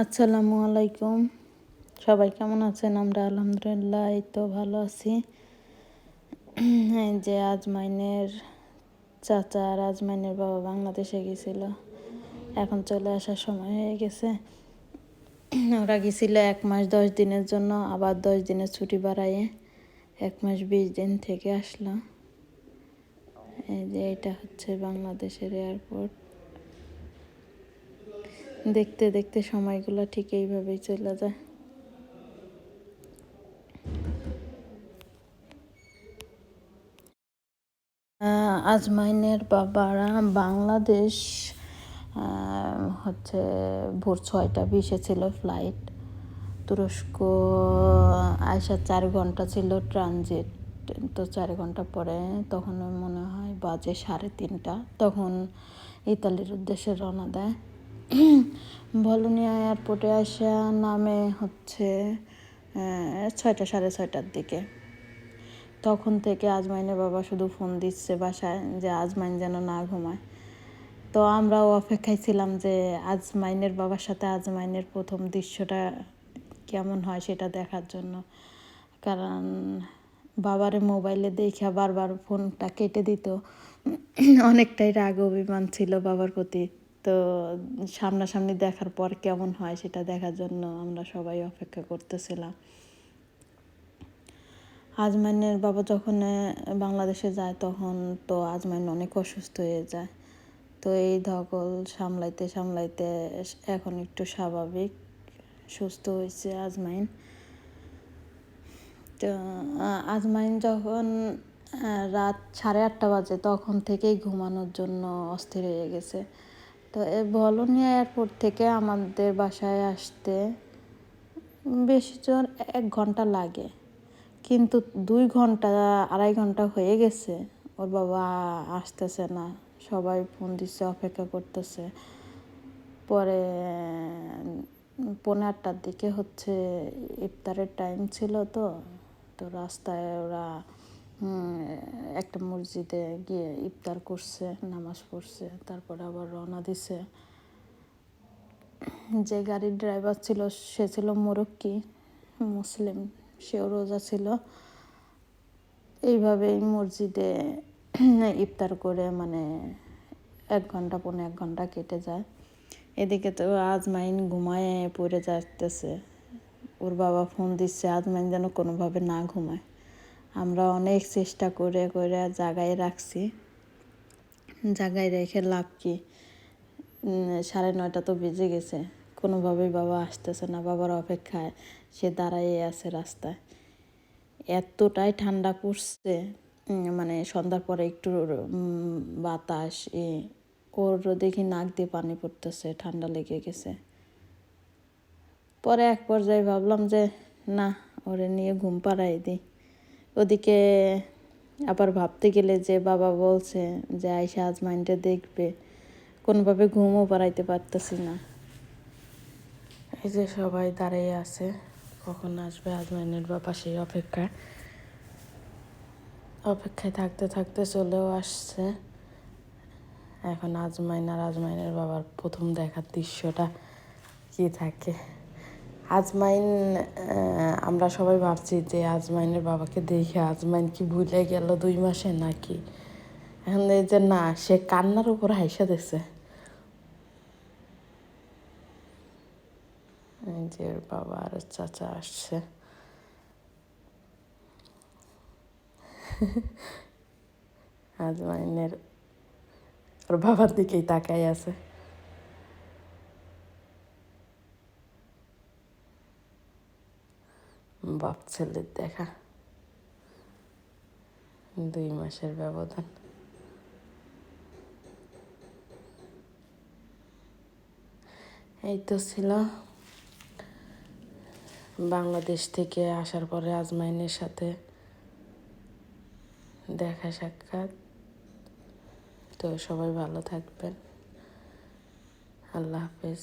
আসসালামু আলাইকুম। সবাই কেমন আছেন? আমরা আলহামদুলিল্লাহ এই তো ভালো আছি। এই যে আজমাইনের চাচা আর আজমাইনের বাবা বাংলাদেশে গেছিল, এখন চলে আসার সময় হয়ে গেছে। ওরা গেছিল 1 মাস 10 দিনের জন্য, আবার 10 দিনের ছুটি বাড়াইয়ে 1 মাস 20 দিন থেকে আসলো। এই যে এটা হচ্ছে বাংলাদেশের এয়ারপোর্ট। দেখতে দেখতে সময়গুলো ঠিক এইভাবেই চলে যায়। আজমাইনের বাবারা বাংলাদেশ হচ্ছে ভোর 6টা 20-এ ছিল ফ্লাইট। তুরস্ক আসা 4 ঘন্টা ছিল ট্রানজিট। তো 4 ঘন্টা পরে তখন মনে হয় বাজে 3:30, তখন ইতালির উদ্দেশ্যে রওনা দেয়। বলোনিয়া এয়ারপোর্টে আসা নামে হচ্ছে 6টা 6:30টার দিকে। তখন থেকে আজমাইনের বাবা শুধু ফোন দিচ্ছে বাসায় যে আজমাইন যেন না ঘুমায়। তো আমরাও অপেক্ষায় ছিলাম যে আজমাইনের বাবার সাথে আজমাইনের প্রথম দৃশ্যটা কেমন হয় সেটা দেখার জন্য। কারণ বাবারে মোবাইলে দেখে বারবার ফোনটা কেটে দিত, অনেকটাই রাগ অভিমান ছিল বাবার প্রতি। তো সামনাসামনি দেখার পর কেমন হয় সেটা দেখার জন্য আমরা সবাই অপেক্ষা করতেছিলাম। আজমাইনের বাবা যখন বাংলাদেশে যায় তখন তো আজমাইন অনেক অসুস্থ হয়ে যায়। তো এই ধকল সামলাইতে সামলাইতে এখন একটু স্বাভাবিক, সুস্থ হয়েছে আজমাইন। তো আজমাইন যখন রাত 8:30 বাজে তখন থেকেই ঘুমানোর জন্য অস্থির হয়ে গেছে। তো বলোনিয়া এয়ারপোর্ট থেকে আমাদের বাসায় আসতে বেশি জোর 1 ঘন্টা লাগে, কিন্তু 2 ঘন্টা 2.5 ঘন্টা হয়ে গেছে ওর বাবা আসতেছে না। সবাই ফোন দিচ্ছে, অপেক্ষা করতেছে। পরে 8:30টার দিকে হচ্ছে ইফতারের টাইম ছিল। তো তো রাস্তায় ওরা একটা মসজিদে গিয়ে ইফতার করছে, নামাজ পড়ছে, তারপরে আবার রওনা দিছে। যে গাড়ির ড্রাইভার ছিল সে ছিল মরক্কি মুসলিম, সেও রোজা ছিল। এইভাবেই মসজিদে ইফতার করে 1 ঘন্টা 1.5 ঘন্টা কেটে যায়। এদিকে তো আজমাইন ঘুমায় পড়ে যাচ্ছে। ওর বাবা ফোন দিচ্ছে আজমাইন যেন কোনোভাবে না ঘুমায়। আমরা অনেক চেষ্টা করে করে জায়গায় রাখছি, জায়গায় রেখে লাভ কি? 9:30 তো বেজে গেছে, কোনোভাবেই বাবা আসতেছে না। বাবার অপেক্ষায় সে দাঁড়াইয়ে আছে রাস্তায়। এতটাই ঠান্ডা পড়ছে, সন্ধ্যার পরে একটু বাতাস, ওর দেখি নাক দিয়ে পানি পড়তেছে, ঠান্ডা লেগে গেছে। পরে এক পর্যায়ে ভাবলাম যে না, ওরে নিয়ে ঘুম পাড়াই দিই। ওদিকে আবার ভাবতে গেলে যে বাবা বলছে যে আয়শা আজমাইনটা দেখবে, কোনোভাবে ঘুমও পাড়াইতে পারতেছি না। এই যে সবাই দাঁড়িয়ে আছে, কখন আসবে আজমাইনের বাবা সেই অপেক্ষায় থাকতে থাকতে চলেও আসছে। এখন আজমাইন আর আজমাইনের বাবার প্রথম দেখার দৃশ্যটা কি থাকে। আজমাইন, আমরা সবাই ভাবছি যে আজমাইনের বাবাকে দেখে আজমাইন কি ভুলে গেল 2 মাসে নাকি। এখন এই যে না, সে কান্নার উপর হাইসা দিছে। এই যে বাবা আর চাচা আসছে। আজমাইনের ওর বাবার দিকেই তাকাই আছে। বাপ ছেলের দেখা, 2 মাসের ব্যবধান। এই তো ছিল বাংলাদেশ থেকে আসার পরে আজমাইনের সাথে দেখা সাক্ষাৎ। তো সবাই ভালো থাকবেন, আল্লাহ হাফেজ।